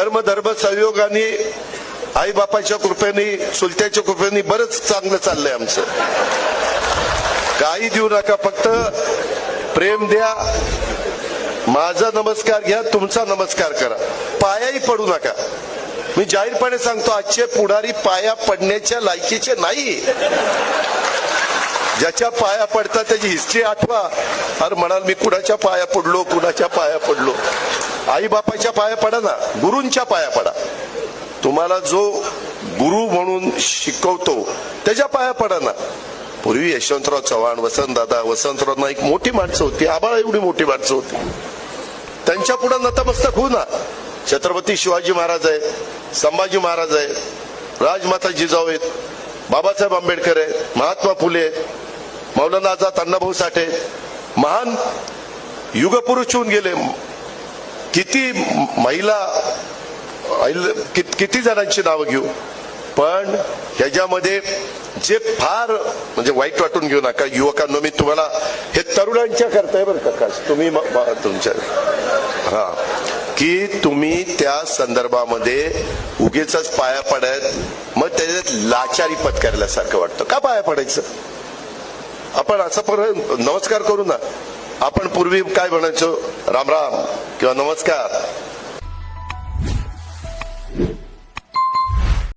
धर्म सहयोगाने आई बापाच्या कृपेने चुलत्याच्या कृपेने बरंच चांगलं चाललंय आमचं. काही देऊ नका, फक्त प्रेम द्या. माझा नमस्कार घ्या, तुमचा नमस्कार करा, पायाही पडू नका. मी जाहीरपणे सांगतो, आजचे पुढारी पाया पडण्याच्या लायकीचे नाही. ज्याच्या पाया पडतात त्याची हिस्ट्री आठवा. अरे म्हणाल मी कुणाच्या पाया पडलो, कुणाच्या पाया पडलो. आई बापाच्या पाया पडा ना, गुरूंच्या पाया पडा. तुम्हाला जो गुरु म्हणून शिकवतो त्याच्या पाया पडा ना. पूर्वी यशवंतराव चव्हाण, वसंतराव नाईक मोठी माणसं होती, आबाळा एवढी मोठी माणसं होती. त्यांच्या पुढे नतमस्तक होऊ ना. छत्रपती शिवाजी महाराज आहेत, संभाजी महाराज आहेत, राजमाता जिजाऊ आहेत, बाबासाहेब आंबेडकर आहेत, महात्मा फुले आहेत, मौलाना आझाद अण्णाभाऊ साठे, महान युगपुरुष होऊन गेले. किती महिला, किती जणांची नावं घेऊ. पण ह्याच्यामध्ये जे फार म्हणजे वाईट वाटून घेऊ नका युवकांनो. मी तुम्हाला हे तरुणांच्या करताय बरं का, तुम्ही तुमच्या हा की तुम्ही त्या संदर्भामध्ये उगीच पाया पडत मग त्याच्यात लाचारी पत्करल्यासारखं वाटतं. का पाया पडायचं? आपण असं नमस्कार करू ना. आपण पूर्वी काय म्हणायचो, राम राम किंवा नमस्कार.